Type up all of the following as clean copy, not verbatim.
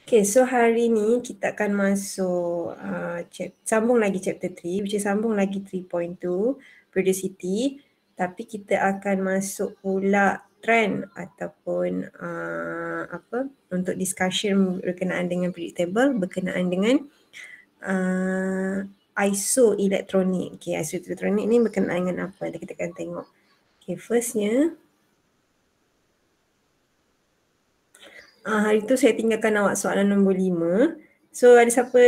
Okay, so hari ni kita akan masuk sambung lagi chapter 3, which is sambung lagi 3.2 periodicity, tapi kita akan masuk pula trend ataupun untuk discussion berkenaan dengan periodic table, berkenaan dengan isoelektronik. Okay, isoelektronik ni berkenaan dengan apa? Kita akan tengok. Okay, firstnya hari tu saya tinggalkan awak soalan nombor 5. So ada siapa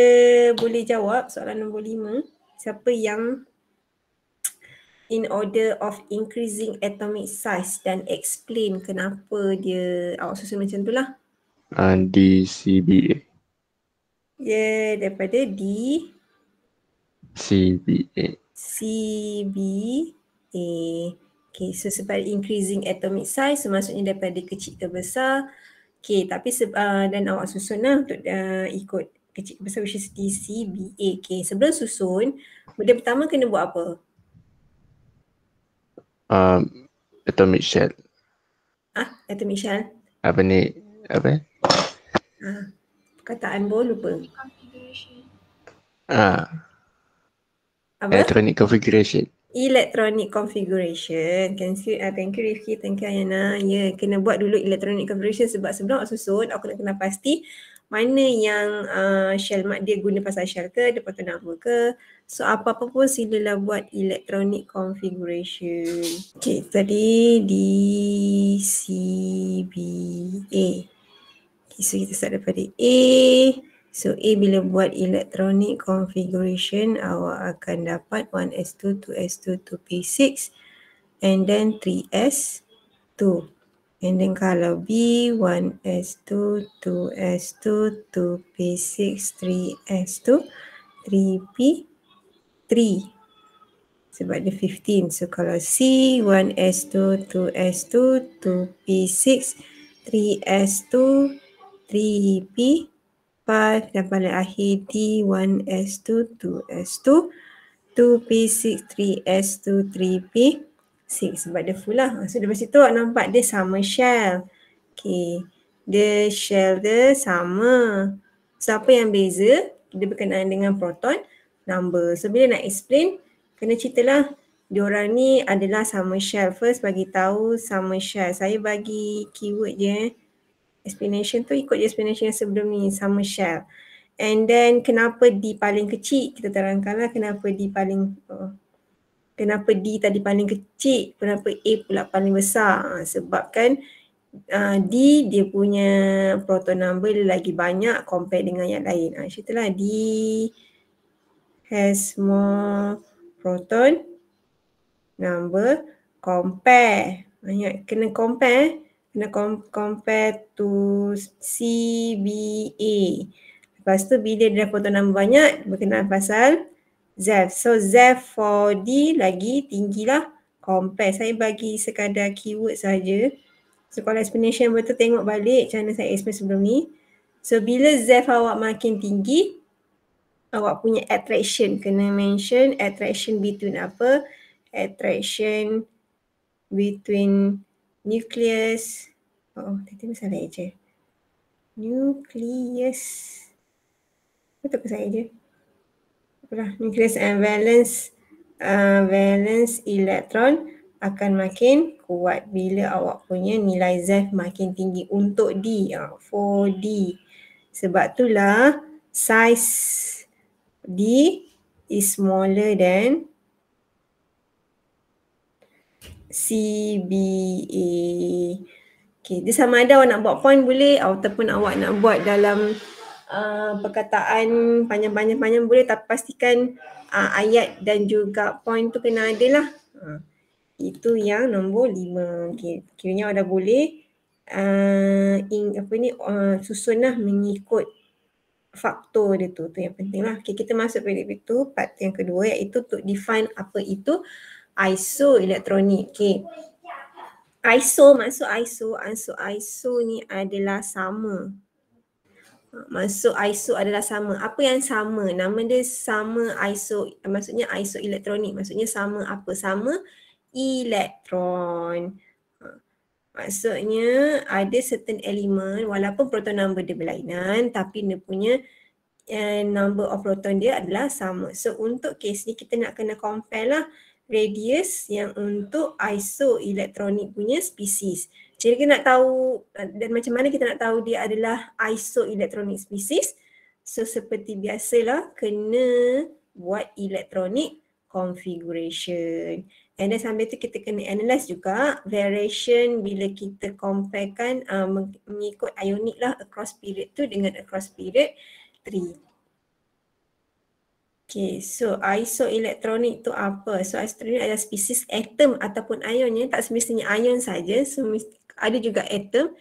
boleh jawab soalan nombor 5? Siapa yang in order of increasing atomic size dan explain kenapa dia awak susun macam tu lah. DCBA. Ya, daripada CBA. CBA. Okay, so sebab increasing atomic size, so maksudnya daripada kecil ke besar. Okay, tapi dan awak susun lah untuk ikut kecil ke besar, which is DCBA. Okay, sebelum susun, benda pertama kena buat apa? Atomic shell. Atomic shell? Apa ni? Apa? Perkataan boleh lupa. Apa? Electronic configuration. Electronic configuration. Thank you Rifki, thank you Ayana. Ya, kena buat dulu electronic configuration sebab sebelum awak susun, aku nak kena pasti mana yang shell mat dia guna pasal shell ke, dia patut nama ke. So apa-apa pun silalah buat electronic configuration. Okay, tadi DCBA. Okay, so kita start daripada A. So A bila buat electronic configuration, awak akan dapat 1s2, 2s2, 2p6 and then 3s2. And then kalau B, 1s2, 2s2, 2p6, 3s2, 3p3. Sebab dia 15. So kalau C, 1s2, 2s2, 2p6, 3s2, 3p5 dan paling akhir D, 1s2, 2s2, 2p6, 3s2, 3p6 sebab dia full lah. So dari situ awak nampak dia sama shell. Okay, dia shell dia sama. So apa yang beza? Dia berkenaan dengan proton number. So bila nak explain, kena ceritalah diorang ni adalah sama shell. First bagi tahu sama shell. Saya bagi keyword je. Explanation tu ikut je explanation yang sebelum ni, sama shell. And then kenapa D paling kecil? Kita terangkanlah kenapa D paling kenapa D tadi paling kecil, kenapa A pula paling besar. Sebab kan D dia punya proton number lagi banyak compare dengan yang lain. Ceritalah D has more proton number compare. Kena compare. Kena compare to CBA. Lepas tu bila dia proton number banyak, berkenaan pasal ZEF. So ZEF for D lagi tinggilah compare. Saya bagi sekadar keyword saja. So kalau explanation betul tengok balik macam mana saya explain sebelum ni. So bila ZEF awak makin tinggi, awak punya attraction. Kena mention attraction between apa? Attraction between nucleus. Tadi salah je. Nucleus. Betul ke saya je? Apalah, nucleus and valence electron akan makin kuat bila awak punya nilai ZEF makin tinggi untuk D, for D. Sebab itulah size D is smaller than CBA. Okay, dia sama ada awak nak buat point boleh ataupun awak nak buat dalam perkataan panjang-panjang boleh, tapi pastikan ayat dan juga point tu kena ada lah. Itu yang nombor 5. Okay, kiranya awak dah boleh susun lah mengikut faktor dia tu. Tu yang penting lah. Okay, kita masuk pada itu part yang kedua iaitu untuk define apa itu isoelektronik. Okay. Maksud iso ni adalah sama. Maksud iso adalah sama. Apa yang sama? Nama dia sama iso, maksudnya isoelektronik. Maksudnya sama apa? Sama elektron. Maksudnya ada certain element walaupun proton number dia berlainan tapi dia punya number of proton dia adalah sama. So untuk kes ni kita nak kena compare lah radius yang untuk isoelektronik punya spesies. Jadi kita nak tahu dan macam mana kita nak tahu dia adalah isoelektronik spesies. So seperti biasalah kena buat electronic configuration. And then sambil tu kita kena analyze juga variation bila kita comparekan mengikut ionic lah across period tu dengan across period 3. Okay, so isoelektronik tu apa? So isoelektronik adalah spesies atom ataupun ionnya, tak semestinya ion saja. So ada juga atom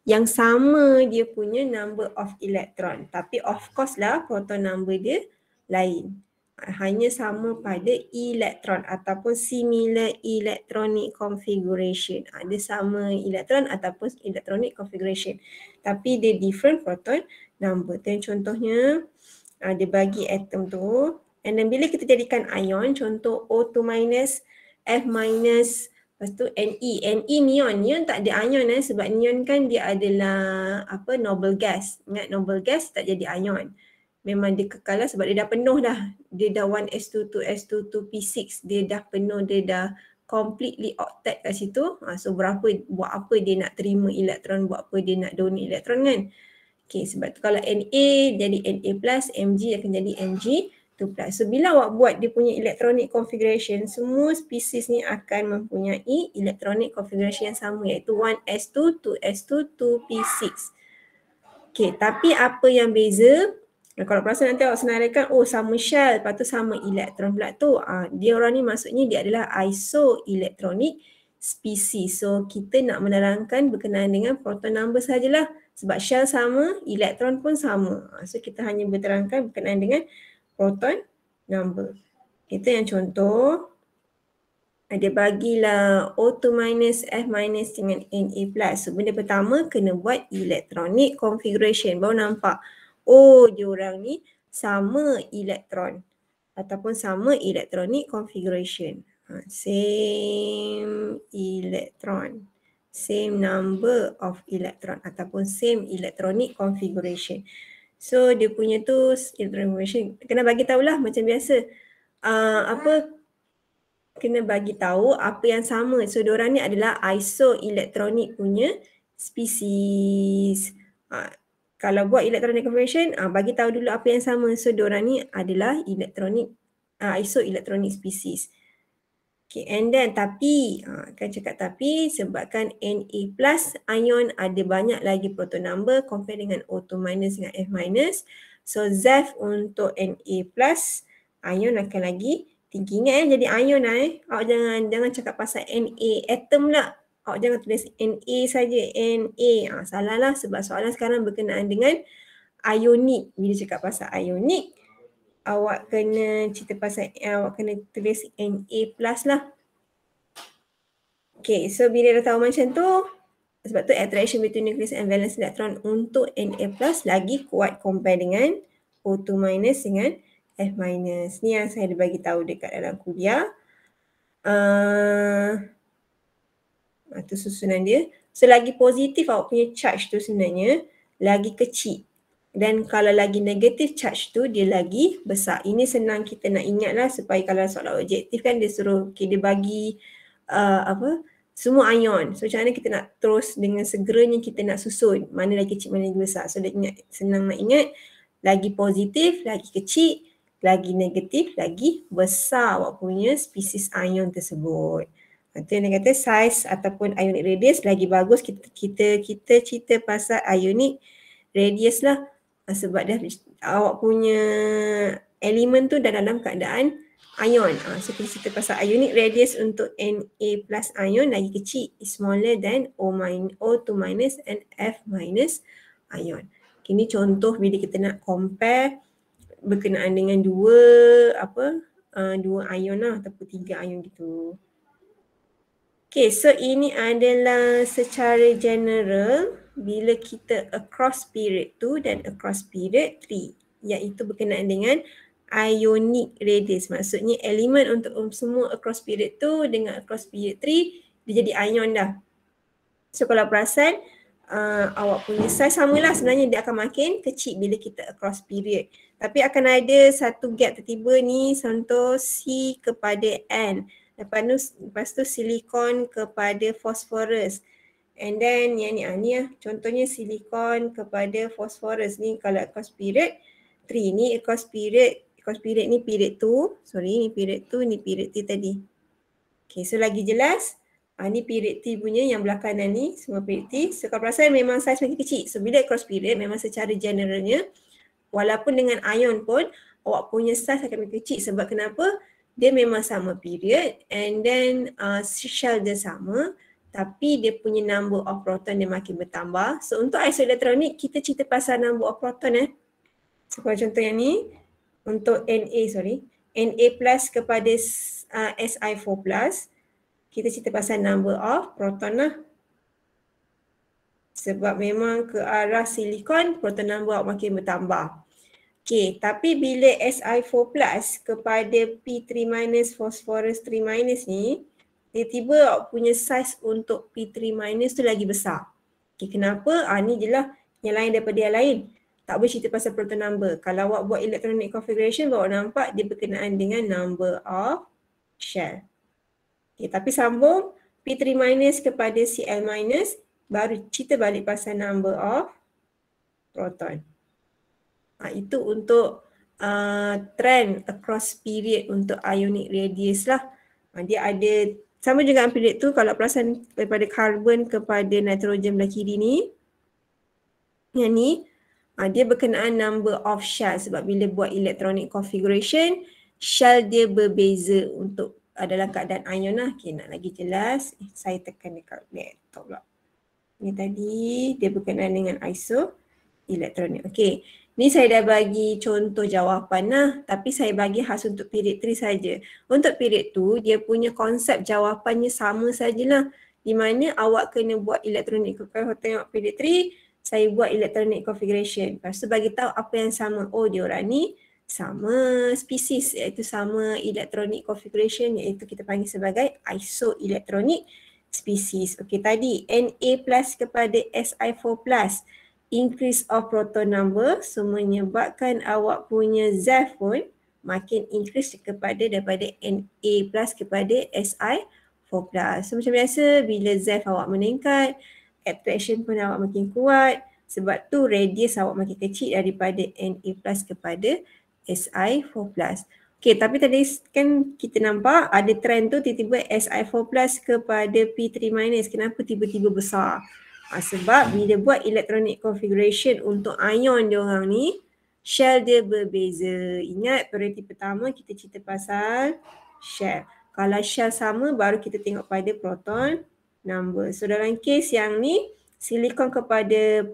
yang sama dia punya number of electron. Tapi of course lah proton number dia lain. Hanya sama pada elektron ataupun similar electronic configuration. Ada sama elektron ataupun electronic configuration. Tapi dia different proton number. Dan contohnya dia bagi atom tu. And then bila kita jadikan ion, contoh O2 minus, F minus, lepas tu Ne. Ne neon. Neon tak ada ion sebab neon kan dia adalah noble gas. Ingat noble gas tak jadi ion. Memang dia kekal lah sebab dia dah penuh dah. Dia dah 1s2, 2s2, 2p6. Dia dah penuh, dia dah completely octet kat situ. So buat apa dia nak terima elektron, buat apa dia nak donate elektron kan. Okay, sebab tu kalau Na jadi Na plus, Mg akan jadi Mg2 plus. So bila awak buat dia punya electronic configuration, semua spesies ni akan mempunyai electronic configuration yang sama iaitu 1s2, 2s2, 2p6. Okay, tapi apa yang beza? Kalau perasan nanti awak senaraikan, sama shell, lepas tu sama elektron pula tu. Dia orang ni maksudnya dia adalah isoelektronik species. So kita nak menerangkan berkenaan dengan proton number sajalah. Sebab shell sama, elektron pun sama. So kita hanya berterangkan berkenaan dengan proton number. Itu yang contoh. Dia bagilah O2 minus, F minus dengan Na plus. So benda pertama kena buat electronic configuration. Baru nampak, diorang ni sama elektron ataupun sama electronic configuration. Same electron, same number of electron ataupun same electronic configuration. So dia punya tu electronic configuration kena bagi tahulah macam biasa. Kena bagi tahu apa yang sama. So diorang ni adalah isoelektronik punya spesies. Kalau buat electronic configuration, bagi tahu dulu apa yang sama. So diorang ni adalah isoelektronik spesies. Okay, and then tapi, kan cakap tapi sebabkan Na plus ion ada banyak lagi proton number compare dengan O2 minus dengan F minus. So ZeF untuk Na plus ion akan lagi tinggi. Ingat jadi ion awak jangan cakap pasal Na atom lah. Awak jangan tulis Na saja, Na. Salah lah sebab soalan sekarang berkenaan dengan ionic. Bila cakap pasal ionic, awak kena cerita pasal, awak kena tulis Na plus lah. Okay, so bila dah tahu macam tu, sebab tu attraction between nucleus and valence electron untuk Na plus lagi kuat compare dengan O2 minus dengan F minus. Ni yang saya bagi tahu dekat dalam kuliah. Itu susunan dia. So lagi positif awak punya charge tu sebenarnya lagi kecil. Dan kalau lagi negatif charge tu dia lagi besar. Ini senang kita nak ingat lah supaya kalau soalan objektif kan dia suruh, dia bagi semua ion. So macam mana kita nak terus dengan segeranya kita nak susun mana lagi kecil mana lagi besar. So dia senang nak ingat lagi positif, lagi kecil, lagi negatif, lagi besar awak punya spesies ion tersebut. Itu yang dia kata size ataupun ionic radius lagi bagus kita cerita pasal ionic radius lah. Sebab dah awak punya elemen tu dah dalam keadaan ion. So kita cerita pasal ionic radius untuk Na plus ion lagi kecil, is smaller than O2 minus and F minus ion. Ini contoh bila kita nak compare berkenaan dengan dua ion lah ataupun 3 ion gitu. Okay, so ini adalah secara general bila kita across period 2 dan across period 3, iaitu berkenaan dengan ionic radius. Maksudnya elemen untuk semua across period 2 dengan across period 3 dia jadi ion dah. So kalau perasan, awak punya size samalah, sebenarnya dia akan makin kecil bila kita across period. Tapi akan ada satu gap tertiba ni, contoh C kepada N. Lepas tu silikon kepada fosforus. And then yang ni contohnya silikon kepada fosforus ni kalau across period 3 ni across period ni period 2, sorry ni period 2, ni period 3 tadi. Okay, so lagi jelas. Ni period T punya yang belakangan ni, semua period T. So kalau perasan memang saiz makin kecil. So bila cross period memang secara generalnya, walaupun dengan ion pun, awak punya saiz akan makin kecil. Sebab kenapa? Dia memang sama period and then shell dia sama. Tapi dia punya number of proton dia makin bertambah. So untuk isoelektronik, kita cerita pasal number of proton So kalau contoh yang ni, untuk Na plus kepada Si4 plus, kita cerita pasal number of proton lah. Sebab memang ke arah silikon, proton number makin bertambah. Okay, tapi bila Si4 plus kepada P3 minus phosphorus 3 minus ni, tiba-tiba awak punya saiz untuk P3 minus tu lagi besar. Okay, kenapa? Ni je lah yang lain daripada yang lain. Tak boleh cerita pasal proton number. Kalau awak buat electronic configuration, awak nampak dia berkenaan dengan number of shell. Okay, tapi sambung P3 minus kepada Cl minus, baru cerita balik pasal number of proton. Itu untuk trend across period untuk ionic radius lah. Dia ada, sama juga dengan period tu, kalau perasan daripada carbon kepada nitrogen belah kiri ni, yang ni, dia berkenaan number of shell sebab bila buat electronic configuration, shell dia berbeza untuk dalam keadaan ion lah. Okay, nak lagi jelas, saya tekan dekat laptop pula. Ni tadi, dia berkenaan dengan isoelektronik. Okay, ni saya dah bagi contoh jawapan lah, tapi saya bagi khas untuk period 3 saja. Untuk period 2, dia punya konsep jawapannya sama sajalah. Di mana awak kena buat electronic configuration. Tengok period 3, saya buat electronic configuration. Lepas tu bagi tahu apa yang sama. Oh, diorang ni sama spesies, iaitu sama electronic configuration, iaitu kita panggil sebagai isoelektronik spesies. Okey, tadi Na plus kepada Si4 plus, increase of proton number, so menyebabkan awak punya ZEF pun makin increase daripada Na plus kepada Si4 plus. So macam biasa, bila ZEF awak meningkat, attraction pun awak makin kuat. Sebab tu radius awak makin kecil daripada Na plus kepada Si4 plus. Okay, tapi tadi kan kita nampak ada trend tu tiba-tiba Si4 plus kepada P3 minus. Kenapa tiba-tiba besar? Sebab bila buat electronic configuration untuk ion diorang ni, shell dia berbeza. Ingat prioriti pertama kita cerita pasal shell. Kalau shell sama baru kita tengok pada proton number. So dalam kes yang ni, silikon kepada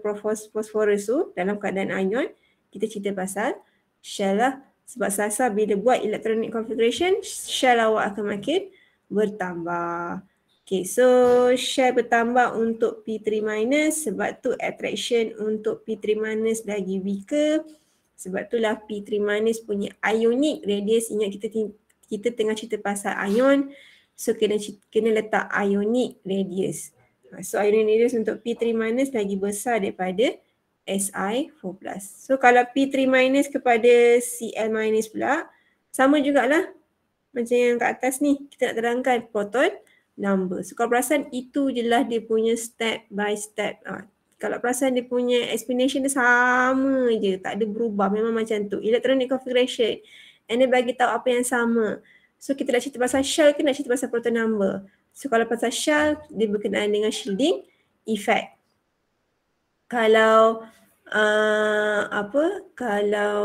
fosforus tu dalam keadaan ion, kita cerita pasal shell lah. Sebab sasar bila buat electronic configuration, shell awak akan makin bertambah. Okay, so shell bertambah untuk P3 minus, sebab tu attraction untuk P3 minus lagi weaker. Sebab itulah P3 minus punya ionic radius. Ingat kita tengah cerita pasal ion, so kena letak ionic radius. So ionic radius untuk P3 minus lagi besar daripada Si4 plus. So kalau P3 minus kepada Cl minus pula, sama jugalah macam yang kat atas ni, kita nak terangkan proton number. So kalau perasan itu je lah dia punya step by step. Kalau perasan dia punya explanation dia sama je, tak ada berubah, memang macam tu. Electronic configuration, and dia bagi tahu apa yang sama. So kita nak cerita pasal shell ke nak cerita pasal proton number? So kalau pasal shell, dia berkenaan dengan shielding effect. Kalau kalau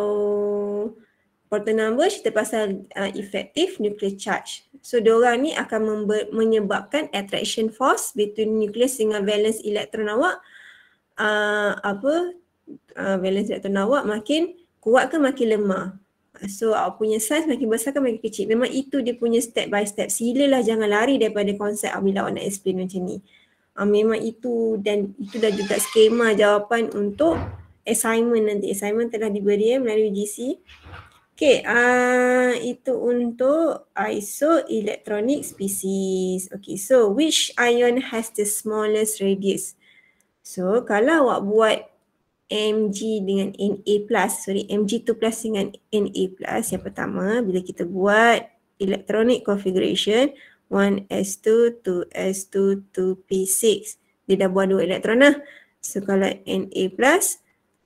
proton number cerita pasal effective nuclear charge. So diorang ni akan menyebabkan attraction force between nucleus dengan valence elektron awak. Valence elektron awak makin kuat ke makin lemah. So awak punya size makin besar ke makin kecil. Memang itu dia punya step by step. Silalah jangan lari daripada konsep bila awak nak explain macam ni. Memang itu, dan itu dah juga skema jawapan untuk assignment nanti. Assignment telah diberi melalui GC. Okay, itu untuk isoelectronic species. Okay, so which ion has the smallest radius? So, kalau awak buat Mg dengan Na+, Mg2 plus dengan Na+, yang pertama, bila kita buat electronic configuration, 1s2, 2s2, 2p6. Dia dah buat 2 elektron lah. So, kalau Na+,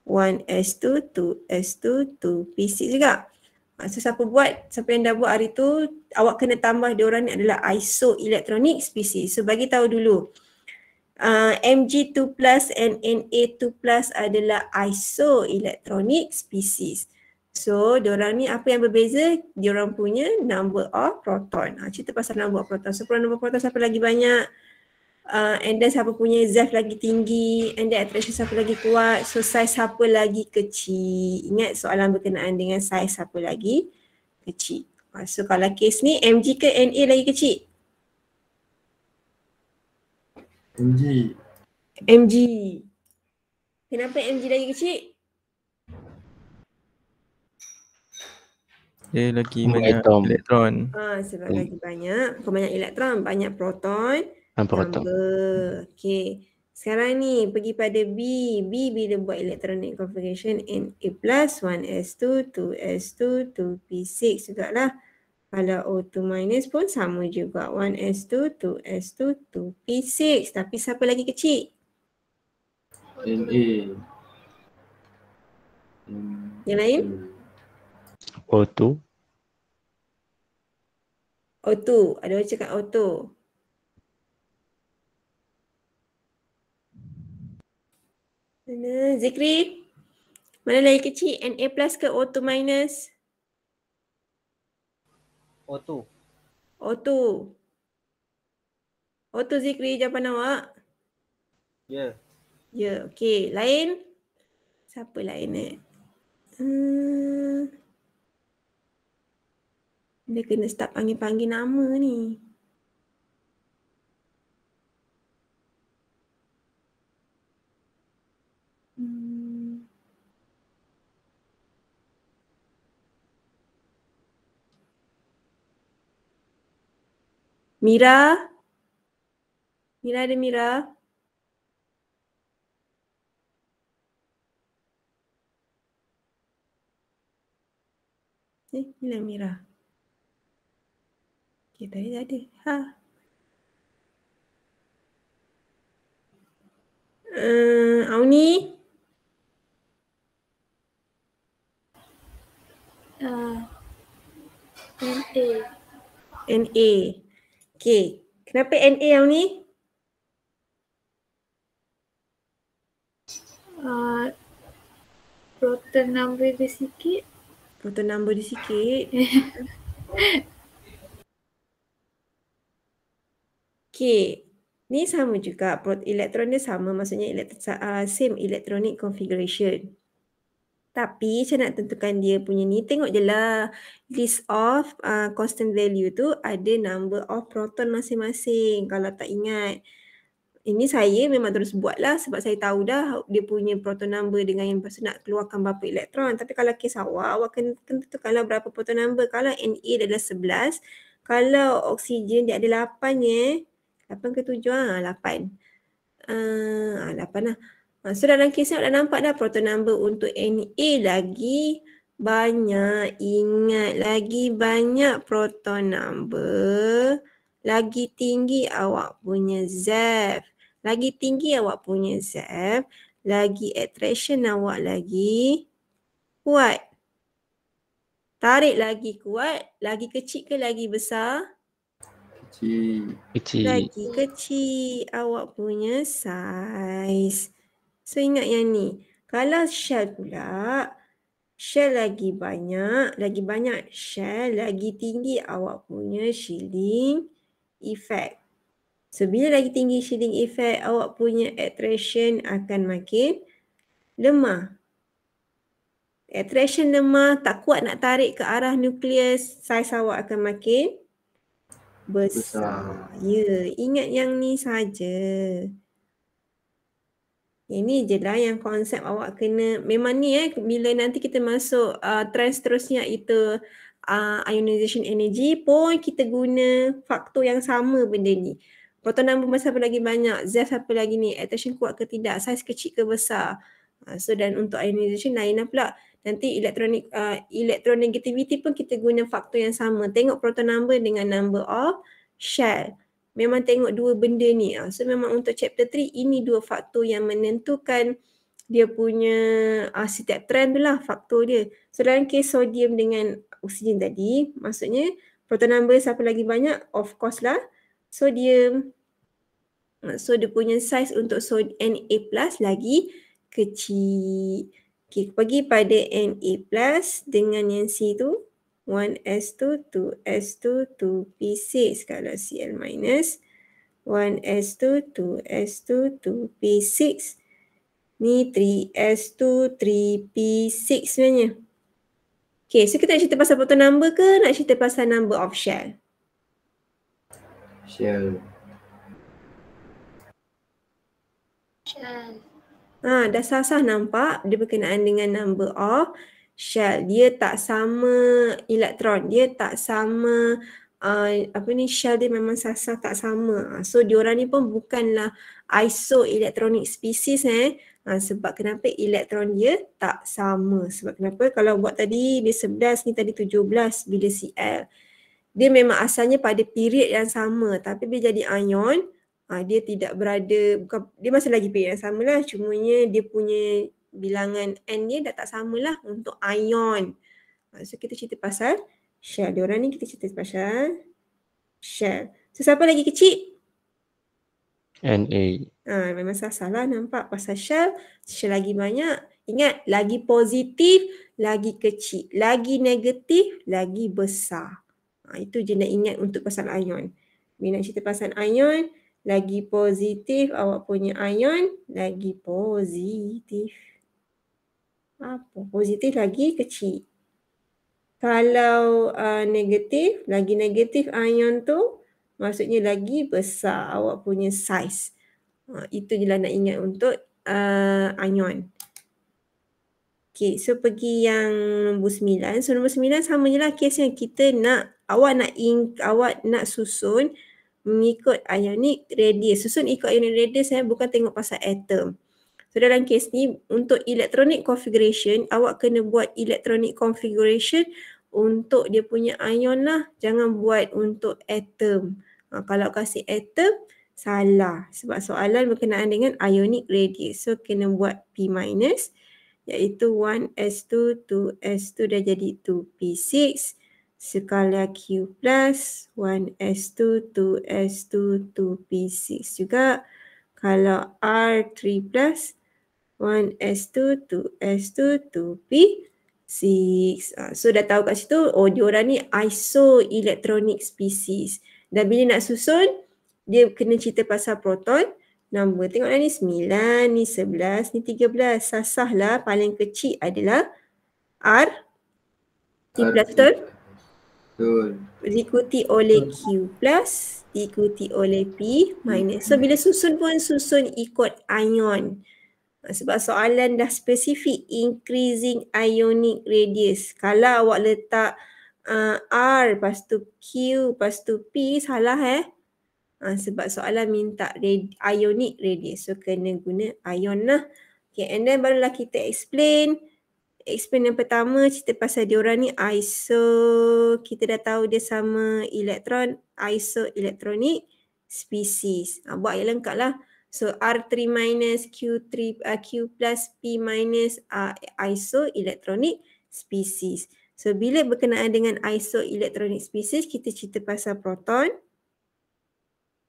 1s2, 2s2, 2p6 juga. So, siapa yang dah buat hari tu, awak kena tambah diorang ni adalah isoelectronic species. So, bagi tahu dulu. Mg2 plus and Na2 plus adalah isoelectronic species. So, diorang ni apa yang berbeza? Diorang punya number of proton. Cerita pasal number of proton. So, kalau number of proton siapa lagi banyak? And then siapa punya ZEF lagi tinggi? And then attraction siapa lagi kuat? So, size siapa lagi kecil? Ingat soalan berkenaan dengan size siapa lagi kecil. So, kalau kes ni Mg ke Na lagi kecil? Mg. Mg. Kenapa Mg lagi kecil? Dia lagi Hmm, banyak atom. elektron. Sebab lagi banyak, bukan banyak elektron, banyak proton. Proton. Number. Okay. Sekarang ni pergi pada B. B bila buat electronic configuration Na+, 1s2, 2s2, 2p6 jugalah. Kalau O2 minus pun sama juga. 1s2, 2s2, 2p6. Tapi siapa lagi kecil? Na. Yang lain? O2. O2. Ada orang cakap O2. Mana? Zikri? Mana lagi kecil? Na plus ke O2 minus? O2. O2. O2 Zikri, jawapan awak? Ya. Ya, okey. Lain? Siapa lain dia kena start panggil-panggil nama ni. Mira? Mira ada Mira? Inilah Mira. Okay, tadi ada. Auni? Na. Na. Okay. Kenapa Na Auni? Proton number dia sikit. Proton number dia sikit. Okay. Ni sama juga. Elektron dia sama. Maksudnya same electronic configuration. Tapi saya nak tentukan dia punya ni. Tengok je lah. List of constant value tu ada number of proton masing-masing. Kalau tak ingat. Ini saya memang terus buat lah. Sebab saya tahu dah dia punya proton number dengan yang lepas tu nak keluarkan berapa elektron. Tapi kalau kes awak kena tentukanlah berapa proton number. Kalau Na adalah 11. Kalau oksigen dia ada 8 8 ke 7? 8. 8 lah. So dalam kes ni dah nampak dah proton number untuk Na lagi banyak. Ingat, lagi banyak proton number, lagi tinggi awak punya ZEF. Lagi tinggi awak punya ZEF, lagi attraction awak lagi kuat. Tarik lagi kuat, lagi kecil ke lagi besar? Kecil. Lagi kecil awak punya saiz. So ingat yang ni. Kalau shell pula, shell lagi banyak shell, lagi tinggi awak punya shielding effect. So bila lagi tinggi shielding effect, awak punya attraction akan makin lemah. Attraction lemah, tak kuat nak tarik ke arah nukleus, saiz awak akan makin besar. Ya, ingat yang ni saja. Ini je lah yang konsep awak kena, memang ni bila nanti kita masuk trend seterusnya itu ionization energy pun kita guna faktor yang sama benda ni. Proton number masa apa lagi banyak, ZEF apa lagi ni, attraction kuat ke tidak, saiz kecil ke besar. So dan untuk ionization lain lah pula. Nanti electronegativity pun kita guna faktor yang sama. Tengok proton number dengan number of shell. Memang tengok dua benda ni. So memang untuk chapter 3 ini dua faktor yang menentukan dia punya setiap trend tu lah faktor dia. So dalam kes sodium dengan oksigen tadi, maksudnya proton number siapa lagi banyak? Of course lah sodium. So dia punya saiz untuk Na plus lagi kecil. Okay, pergi pada Na plus dengan yang C tu. 1s2, 2s2, 2p6 kalau Cl minus. 1s2, 2s2, 2p6. Ni 3s2, 3p6 sebenarnya. Okay, so kita nak cerita pasal proton number ke nak cerita pasal number of shell? Shell. Shell. Dah sah-sah nampak dia berkenaan dengan number of shell. Dia tak sama elektron, dia tak sama shell dia memang sah-sah tak sama. So diorang ni pun bukanlah isoelectronic species sebab kenapa elektron dia tak sama. Sebab kenapa kalau buat tadi dia 11 ni tadi 17 bila Cl. Dia memang asalnya pada period yang sama tapi bila jadi ion dia tidak berada, bukan, dia masih lagi period yang sama lah, cumanya dia punya bilangan N dia dah tak sama lah untuk ion. So kita cerita pasal shell. Diorang ni kita cerita pasal shell. So siapa lagi kecil? Na. Memang salah nampak pasal shell. Shell lagi banyak. Ingat, lagi positif, lagi kecil. Lagi negatif, lagi besar. Itu je nak ingat untuk pasal ion. Bila nak cerita pasal ion, lagi positif awak punya ion, lagi positif. Apa? Positif lagi kecil. Kalau negatif, lagi negatif ion tu, maksudnya lagi besar awak punya saiz. Itu je lah nak ingat untuk ion. Okay, so pergi yang nombor 9. So nombor 9 sama je lah kes yang kita nak, awak nak susun mengikut ionic radius. Susun ikut ionic radius bukan tengok pasal atom. So dalam kes ni untuk electronic configuration, awak kena buat electronic configuration untuk dia punya ion lah. Jangan buat untuk atom. Kalau kasih atom, salah. Sebab soalan berkenaan dengan ionic radius. So kena buat P minus iaitu 1s2, 2s2 dah jadi 2p6. Skala Q plus 1s2, 2s2, 2p6 juga. Kalau R3 plus 1s2, 2s2, 2p6. So dah tahu kat situ, diorang ni isoelectronic species. Dan bila nak susun, dia kena cerita pasal proton number. Tengoklah ni 9, ni 11, ni 13. Sah-sah lah paling kecil adalah R. Betul? Betul. Diikuti oleh Q plus, diikuti oleh P minus. So bila susun pun susun ikut ion. Sebab soalan dah spesifik increasing ionic radius. Kalau awak letak R lepas tu Q lepas tu P salah sebab soalan minta ionic radius. So kena guna ion lah. Okay, and then barulah kita explain yang pertama cerita pasal diorang ni kita dah tahu dia sama elektron, isoelectronic species. Buat yang lengkap lah. So R3 minus Q plus P minus isoelectronic species. So bila berkenaan dengan isoelectronic species, kita cerita pasal proton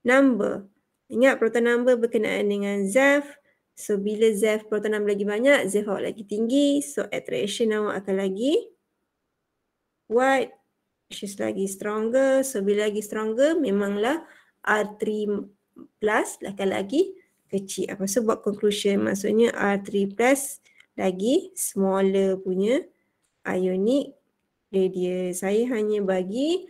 number. Ingat proton number berkenaan dengan ZEF. So bila ZEF proton number lagi banyak, ZEF awak lagi tinggi. So attraction awak akan lagi kuat. She's lagi stronger. So bila lagi stronger, memanglah R3 plus akan lagi kecil. Apa so buat conclusion? Maksudnya R3 plus lagi smaller punya ionic radius. Saya hanya bagi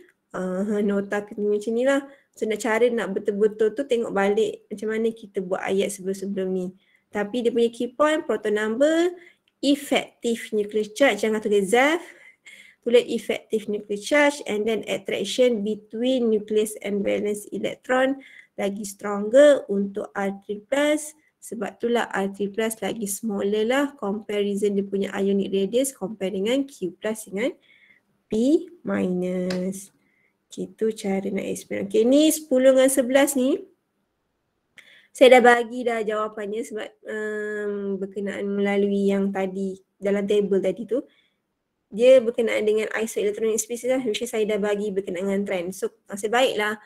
nota macam ni lah. So cara nak betul-betul tu tengok balik macam mana kita buat ayat sebelum-sebelum ni. Tapi dia punya key point, proton number, effective nuclear charge, jangan tulis ZEF, tulis effective nuclear charge, and then attraction between nucleus and valence electron lagi stronger untuk R3+, sebab itulah R3+ lagi smaller lah comparison dia punya ionic radius compare dengan Q+ dengan P-. Itu cara nak explain. Okay, ni 10 dengan 11 ni saya dah bagi dah jawapannya sebab berkenaan melalui yang tadi dalam table tadi tu. Dia berkenaan dengan isoelectronic species lah, which saya dah bagi berkenaan dengan trend. So nasib baiklah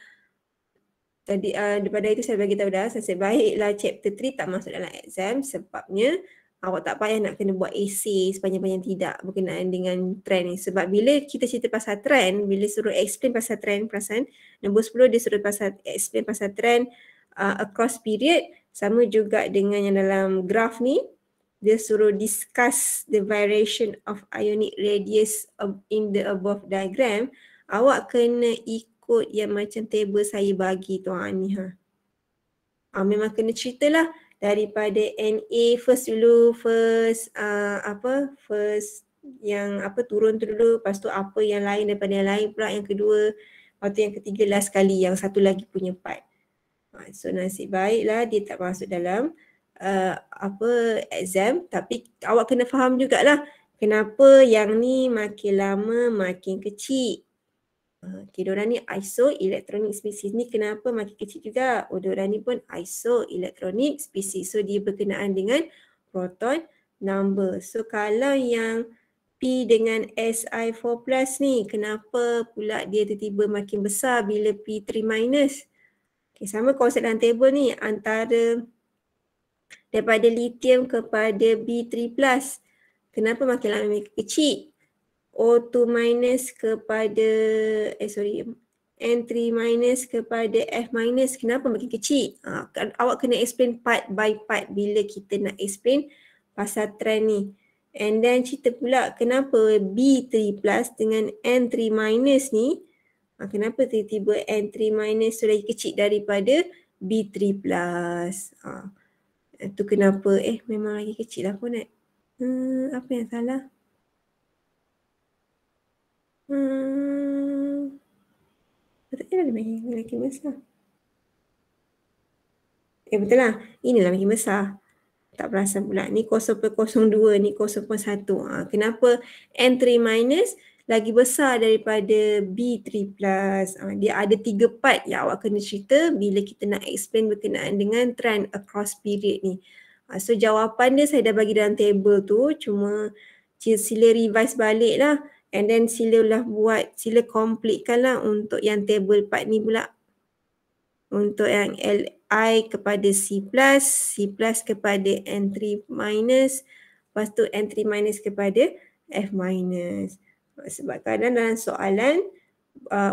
tadi daripada itu saya bagi tahu dah, nasib baiklah chapter 3 tak masuk dalam exam sebabnya awak tak payah nak kena buat essay sepanjang-panjang tidak berkenaan dengan trend ni. Sebab bila kita cerita pasal trend, bila suruh explain pasal trend, perasan nombor 10 dia suruh explain pasal trend across period, sama juga dengan yang dalam graph ni dia suruh discuss the variation of ionic radius in the above diagram. Awak kena ikut yang macam table saya bagi tu ni memang kena ceritalah daripada NA first dulu, first yang turun tu dulu, lepas tu apa yang lain daripada yang lain pula yang kedua, lepas tu yang ketiga last sekali yang satu lagi punya part. So nasib baiklah dia tak masuk dalam exam, tapi awak kena faham jugalah kenapa yang ni makin lama makin kecil. Okay, diorang ni isoelectronic species ni kenapa makin kecil juga? Diorang ni pun isoelectronic species. So dia berkenaan dengan proton number. So kalau yang P dengan Si4+ ni kenapa pula dia tiba-tiba makin besar bila P3-? Okay, sama konsep dalam table ni antara daripada lithium kepada B3+. Kenapa makin lama makin kecil? O2- kepada N3- kepada F- kenapa makin kecil? Awak kena explain part by part bila kita nak explain pasal trend ni. And then cerita pula kenapa B3+ dengan N3- ni kenapa tiba-tiba N3- tu lagi kecil daripada B3+. Itu kenapa memang lagi kecil lah pun apa yang salah? Betul lah makin besar. Betul lah. Inilah makin besar. Tak perasan pula. Ni 0.02, ni 0.1. Kenapa N3- lagi besar daripada B3+. Dia ada 3 part yang awak kena cerita bila kita nak explain berkenaan dengan trend across period ni. So jawapan dia saya dah bagi dalam table tu. Cuma sila revise balik lah. And then sila completekan lah untuk yang table part ni pula. Untuk yang Li kepada C+, C+ kepada N3-, lepas tu N3- kepada F-. Sebab kadang dalam soalan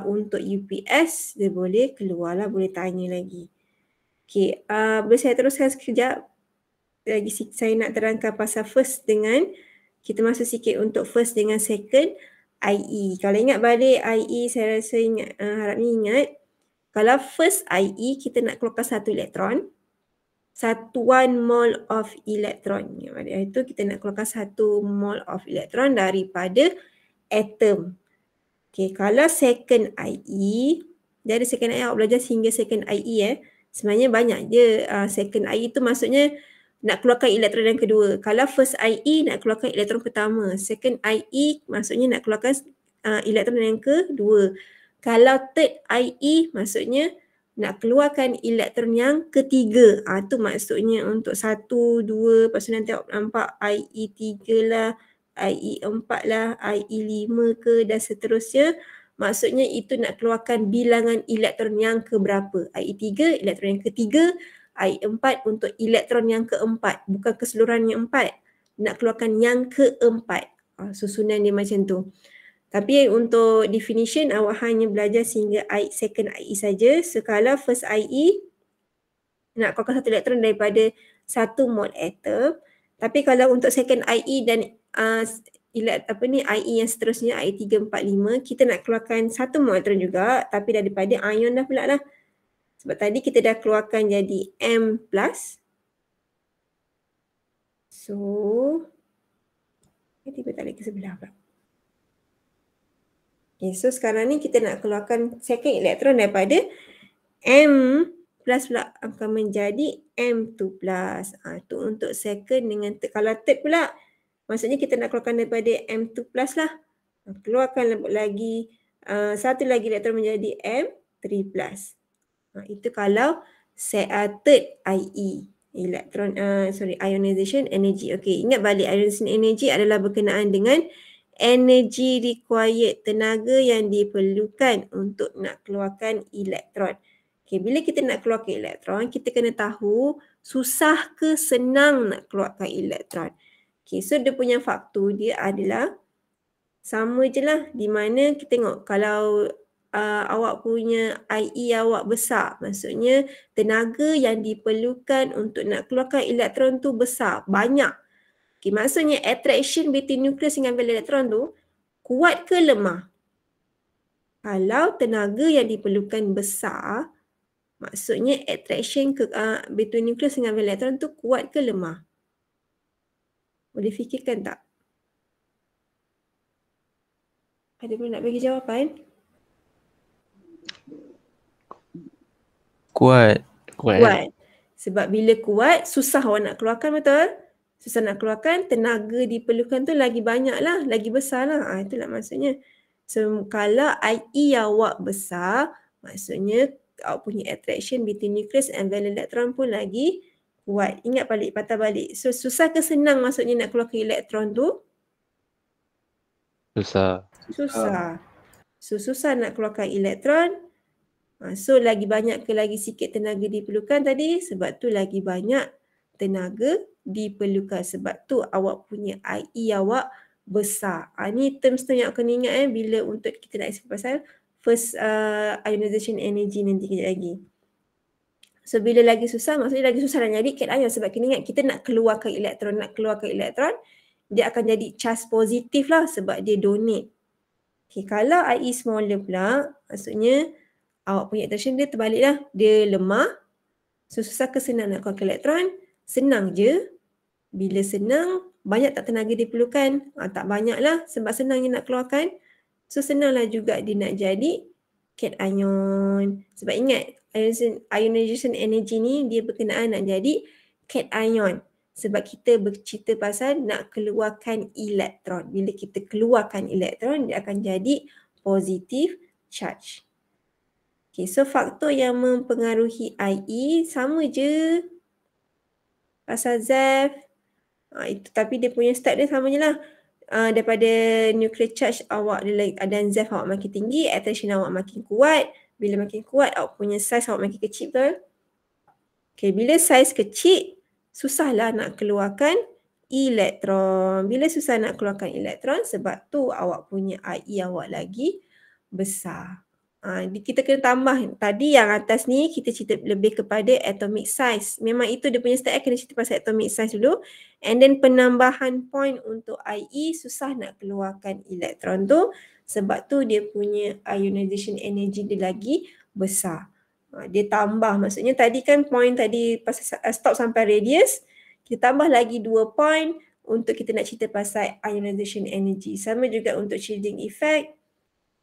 untuk UPS dia boleh keluar lah, boleh tanya lagi. Okay, boleh saya teruskan sekejap? Lagi saya nak terangkan pasal first dengan, kita masuk sikit untuk first dengan second IE. Kalau ingat balik IE, saya rasa harap ni ingat. Kalau first IE kita nak keluarkan 1 elektron, 1 mole of electron. Itu kita nak keluarkan 1 mole of electron daripada atom. Okay, kalau second IE, dia ada second IE, awak belajar sehingga second IE sebenarnya banyak je. Second IE tu maksudnya nak keluarkan elektron yang kedua. Kalau first IE nak keluarkan elektron pertama. Second IE maksudnya nak keluarkan elektron yang kedua. Kalau third IE maksudnya nak keluarkan elektron yang ketiga. Tu maksudnya untuk 1, 2, lepas tu nanti awak nampak IE 3 lah, IE 4 lah, IE 5 ke dan seterusnya. Maksudnya itu nak keluarkan bilangan elektron yang keberapa. IE 3 elektron yang ketiga, IE 4 untuk elektron yang keempat. Bukan keseluruhan yang 4. Nak keluarkan yang keempat. Susunan dia macam tu. Tapi untuk definition awak hanya belajar sehingga second IE saja. Sekala first IE nak keluarkan 1 elektron daripada 1 mole atom. Tapi kalau untuk second IE dan IE yang seterusnya, IE 3, 4, 5, kita nak keluarkan 1 mole elektron juga, tapi daripada ion dah pula lah. Sebab tadi kita dah keluarkan jadi M+. So, tiba tak lagi ke sebelah pula. Okay, so sekarang ni kita nak keluarkan second elektron daripada M plus pula akan menjadi M2 plus. Tu untuk second dengan third. Kalau third pula, maksudnya kita nak keluarkan daripada M2 plus lah. Keluarkan lagi satu lagi elektron menjadi M3 plus. Itu kalau third IE. Ionization energy. Okey, ingat balik ionization energy adalah berkenaan dengan energy required, tenaga yang diperlukan untuk nak keluarkan elektron. Okay, bila kita nak keluarkan elektron, kita kena tahu susah ke senang nak keluarkan elektron. Okay, so dia punya faktor dia adalah sama je lah, di mana kita tengok kalau awak punya IE awak besar, maksudnya tenaga yang diperlukan untuk nak keluarkan elektron tu besar, banyak. Okay, maksudnya attraction between nucleus dengan valence elektron tu kuat ke lemah? Kalau tenaga yang diperlukan besar, maksudnya attraction between nucleus dengan valence elektron tu kuat ke lemah? Boleh fikirkan tak? Ada pun nak bagi jawapan? Kuat. Kuat. Sebab bila kuat, susah awak nak keluarkan, betul? Susah nak keluarkan, tenaga diperlukan tu lagi banyak lah, lagi besar lah. Itulah maksudnya. So, kalau IE awak besar, maksudnya awak punya attraction between nucleus and valence electron pun lagi kuat. Ingat balik, patah balik. So, susah ke senang maksudnya nak keluarkan elektron tu? Susah. Susah. So, susah nak keluarkan elektron. So, lagi banyak ke lagi sikit tenaga diperlukan tadi? Sebab tu lagi banyak tenaga diperlukan. Sebab tu awak punya IE awak besar. Ni term-term yang kena ingat bila untuk kita nak explain pasal first ionization energy nanti kejap lagi. So, bila lagi susah, maksudnya lagi susah nak jadi cation ion. Sebab kena ingat kita nak keluarkan elektron, dia akan jadi charge positif lah sebab dia donate. Okay, kalau IE smaller pula, maksudnya awak punya attraction dia terbalik lah. Dia lemah. So, susah ke senang nak keluarkan elektron? Senang je. Bila senang, banyak tak tenaga diperlukan? Tak banyak lah sebab senangnya nak keluarkan. So, senanglah juga dia nak jadi cation. Sebab ingat, ionization energy ni dia berkenaan nak jadi cation. Sebab kita bercerita pasal nak keluarkan elektron. Bila kita keluarkan elektron, dia akan jadi positive charge. Okay, so faktor yang mempengaruhi IE sama je pasal ZEF. Itu, tapi dia punya step dia sama je lah. Daripada nuclear charge awak dan ZEF awak makin tinggi, attraction awak makin kuat. Bila makin kuat, awak punya size awak makin kecil, betul? Okay, bila size kecil, susahlah nak keluarkan elektron. Bila susah nak keluarkan elektron, sebab tu awak punya IE awak lagi besar. Kita kena tambah. Tadi yang atas ni kita cerita lebih kepada atomic size. Memang itu dia punya step, kena cerita pasal atomic size dulu. And then penambahan point untuk IE, susah nak keluarkan elektron tu. Sebab tu dia punya ionization energy dia lagi besar. Dia tambah, maksudnya tadi kan point tadi pasal stop sampai radius. Kita tambah lagi 2 point untuk kita nak cerita pasal ionization energy. Sama juga untuk shielding effect.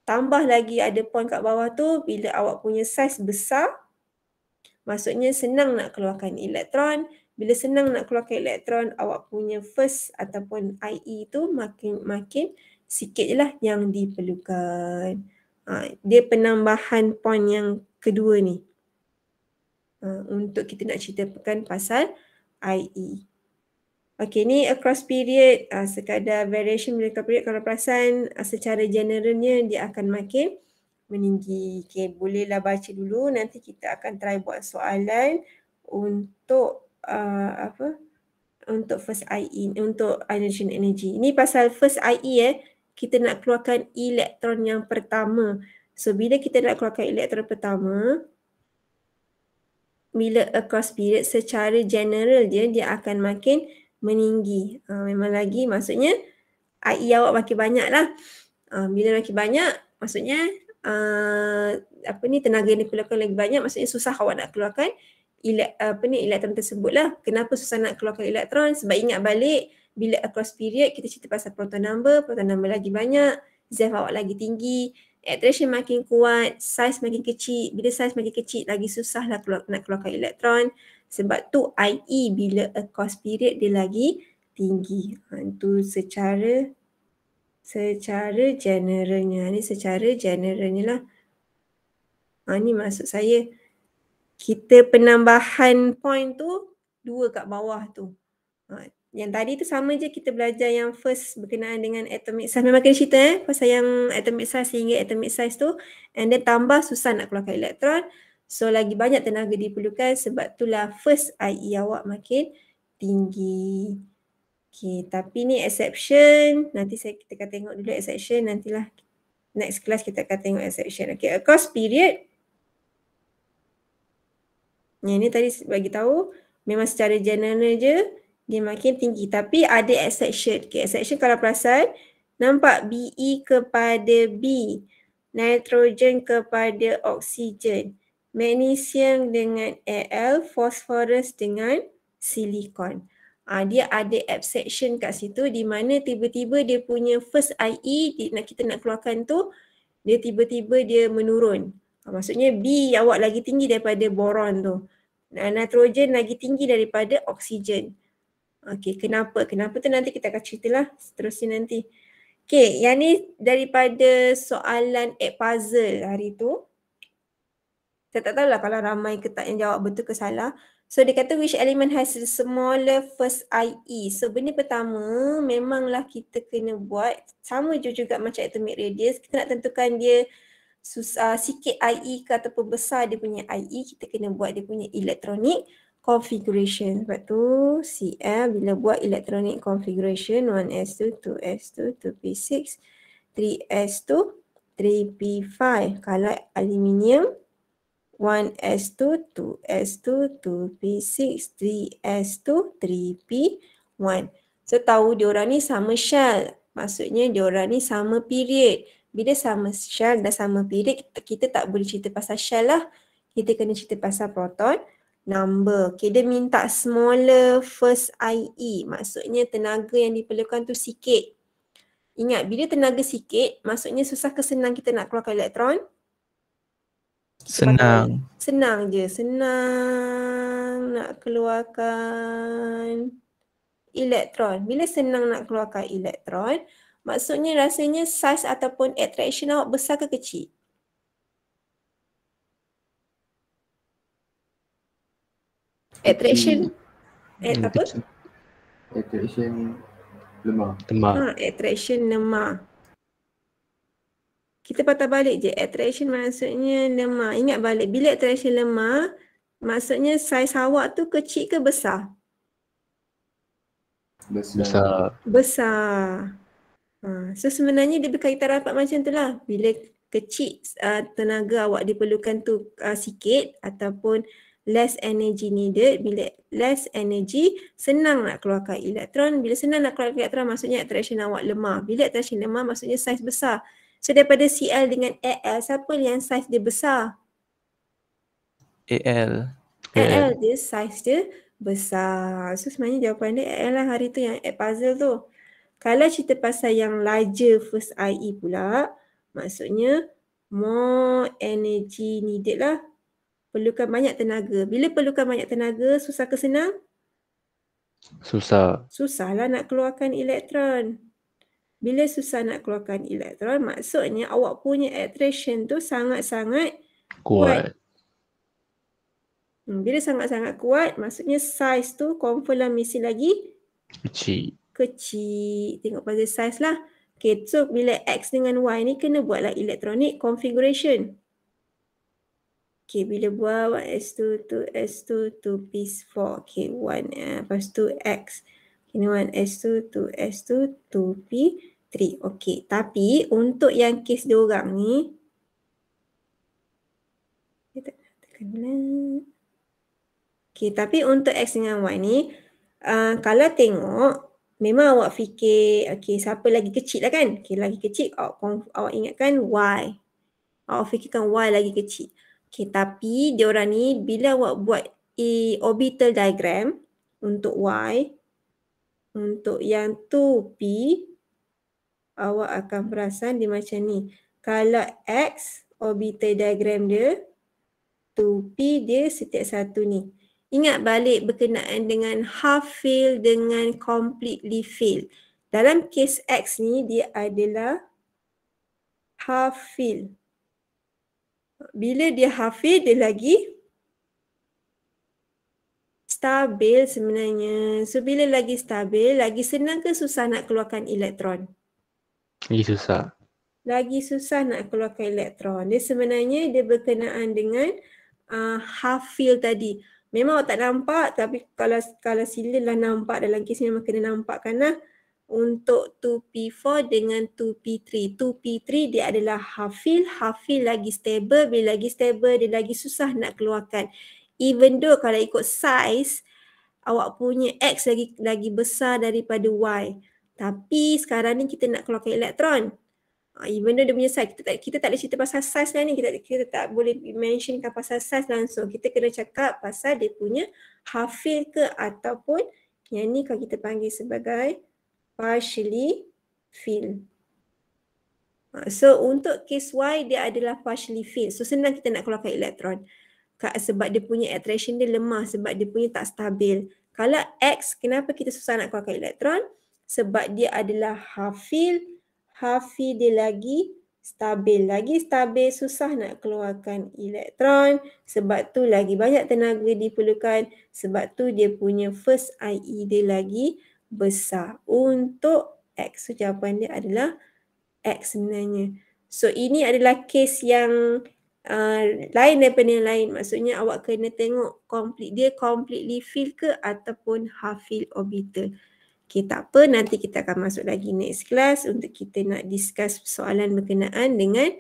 Tambah lagi ada point kat bawah tu, bila awak punya size besar, maksudnya senang nak keluarkan elektron. Bila senang nak keluarkan elektron, awak punya first ataupun IE tu makin sikit je lah yang diperlukan. Dia penambahan point yang kedua ni. Untuk kita nak ceritakan pasal IE. Okey, ni across period, sekadar variation bila across period, kalau perasan secara generalnya dia akan makin meninggi. Okey, bolehlah baca dulu, nanti kita akan try buat soalan untuk untuk first IE, untuk ionization energy. Ini pasal first IE kita nak keluarkan elektron yang pertama. So, bila kita nak keluarkan elektron pertama, bila across period secara general dia akan makin meninggi. Memang lagi maksudnya IE awak makin banyak lah. Bila makin banyak maksudnya tenaga yang diperlukan lagi banyak, maksudnya susah awak nak keluarkan elektron tersebut lah. Kenapa susah nak keluarkan elektron? Sebab ingat balik bila across period kita cerita pasal proton number lagi banyak, ZEF awak lagi tinggi, attraction makin kuat, size makin kecil. Bila size makin kecil lagi susah lah nak keluarkan elektron. Sebab tu IE bila across period dia lagi tinggi. Itu secara generalnya. Ni secara generalnya lah. Ni maksud saya. Kita penambahan point tu 2 kat bawah tu. Yang tadi tu sama je kita belajar yang first berkenaan dengan atomic size. Memang kena cerita pasal yang atomic size hingga atomic size tu. And then tambah susah nak keluarkan elektron. So lagi banyak tenaga diperlukan, sebab itulah first IE awak makin tinggi. Okay, tapi ni exception. Nanti kita akan tengok dulu exception. Nantilah next class kita akan tengok exception. Okay, across period. Yang ni tadi bagi tahu memang secara general je dia makin tinggi, tapi ada exception. Okay, exception kalau perasan nampak Be kepada B, nitrogen kepada oksigen, magnesium dengan Al, fosforus dengan silikon. Dia ada exception kat situ di mana tiba-tiba dia punya first IE kita nak keluarkan tu dia tiba-tiba dia menurun. Maksudnya B awak lagi tinggi daripada boron tu. Nitrogen lagi tinggi daripada oksigen. Okey, kenapa? Kenapa tu nanti kita akan ceritalah seterusnya nanti. Okey, yang ni daripada soalan puzzle hari tu. Saya tak tahulah kalau ramai ke tak yang jawab betul ke salah. So dia kata which element has the smaller first IE. So benda pertama memanglah kita kena buat sama juga macam atomic radius. Kita nak tentukan dia sikit IE ke ataupun besar dia punya IE, kita kena buat dia punya electronic configuration. Sebab tu Cl bila buat electronic configuration 1s2, 2s2, 2p6, 3s2, 3p5. Kalau aluminium 1s2, 2s2, 2p6, 3s2, 3p1. So tahu diorang ni sama shell. Maksudnya diorang ni sama period. Bila sama shell dan sama period, kita tak boleh cerita pasal shell lah. Kita kena cerita pasal proton number. Okay, dia minta smaller first IE. Maksudnya tenaga yang diperlukan tu sikit. Ingat, bila tenaga sikit, maksudnya susah ke senang kita nak keluarkan elektron? Senang. Senang je. Senang nak keluarkan elektron. Bila senang nak keluarkan elektron, maksudnya rasanya size ataupun attraction awak besar ke kecil? Attraction apa? Attraction lemah. Attraction lemah. Kita patah balik je. Attraction maksudnya lemah. Ingat balik, bila attraction lemah, maksudnya size awak tu kecil ke besar? Besar. So sebenarnya dia berkaitan rapat macam tu lah. Bila kecil tenaga awak diperlukan tu sikit ataupun less energy needed. Bila less energy, senang nak keluarkan elektron. Bila senang nak keluarkan elektron, maksudnya attraction awak lemah. Bila attraction lemah, maksudnya size besar. So daripada Cl dengan Al, siapa yang size dia besar? Al dia size dia besar. So sebenarnya jawapan dia Al lah hari tu yang puzzle tu. Kalau cerita pasal yang larger first IE pula, maksudnya more energy needed lah. Perlukan banyak tenaga. Bila perlukan banyak tenaga, susah ke senang? Susah. Susahlah nak keluarkan elektron. Bila susah nak keluarkan elektron, maksudnya awak punya attraction tu sangat-sangat kuat. Bila sangat-sangat kuat, maksudnya size tu confirm lah mesti lagi Kecil. Tengok pada size lah. Okay, so bila X dengan Y ni kena buatlah electronic configuration. Okay, bila buat 1s2, 2s2, 2p4. Okay, 1, lepas tu X. Ini 1s2, 2s2, 2p3. Okay, tapi untuk yang kes diorang ni, kita tekan dulu. Okay, tapi untuk X dengan Y ni, kalau tengok, memang awak fikir, okay, siapa lagi kecil lah kan? Okay, lagi kecil, awak ingatkan Y. Awak fikirkan Y lagi kecil. Okay, tapi diorang ni, bila awak buat orbital diagram untuk Y. Untuk yang 2P, awak akan perasan dia macam ni. Kalau X, orbital diagram dia, 2P dia setiap satu ni. Ingat balik berkenaan dengan half fill dengan completely fill. Dalam kes X ni, dia adalah half fill. Bila dia half fill, dia lagi stabil sebenarnya. So, bila lagi stabil, lagi senang ke susah nak keluarkan elektron? Lagi susah. Lagi susah nak keluarkan elektron. Dia sebenarnya dia berkenaan dengan half fill tadi. Memang awak tak nampak, tapi kalau sila lah nampak dalam kes ni memang kena nampakkan lah. Untuk 2P4 dengan 2P3. 2P3 dia adalah half fill lagi stable. Bila lagi stable, dia lagi susah nak keluarkan. Even though kalau ikut size, awak punya X lagi besar daripada Y. Tapi sekarang ni kita nak keluarkan elektron. Even though dia punya size, kita tak boleh cerita pasal size lah ni. Kita tak boleh mentionkan pasal size langsung. Kita kena cakap pasal dia punya half fill ke ataupun yang ni kalau kita panggil sebagai partially fill. So untuk case Y dia adalah partially fill. So senang kita nak keluarkan elektron. Sebab dia punya attraction dia lemah, sebab dia punya tak stabil. Kalau X, kenapa kita susah nak keluarkan elektron? Sebab dia adalah half fill dia lagi stabil. Lagi stabil, susah nak keluarkan elektron. Sebab tu lagi banyak tenaga diperlukan. Sebab tu dia punya first IE dia lagi besar. Untuk X, so jawapan dia adalah X sebenarnya. So ini adalah case yang lain daripada yang lain. Maksudnya awak kena tengok dia completely fill ke ataupun half fill orbital. Okay, tak apa, nanti kita akan masuk lagi next class untuk kita nak discuss soalan berkenaan dengan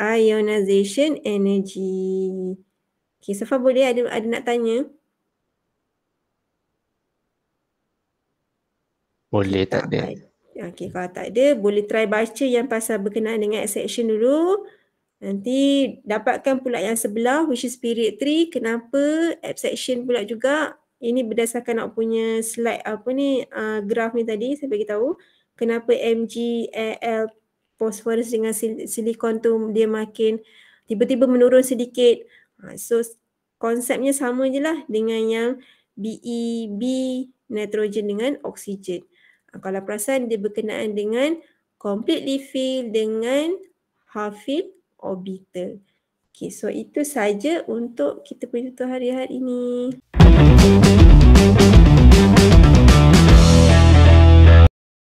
ionization energy. Okay, Safa boleh ada nak tanya? Boleh, tak ada. Okay, kalau tak ada, boleh try baca yang pasal berkenaan dengan exception dulu. Nanti dapatkan pula yang sebelah, which is period 3. Kenapa exception pula juga? Ini berdasarkan nak punya slide graf ni tadi saya bagi tahu. Kenapa MgAl phosphorus dengan silikon tu dia makin tiba-tiba menurun sedikit. So konsepnya sama je lah dengan yang BeB nitrogen dengan oksigen. Kalau perasan dia berkenaan dengan completely fill dengan half fill orbital. Okay, so itu saja untuk kita punya tutorial hari ini.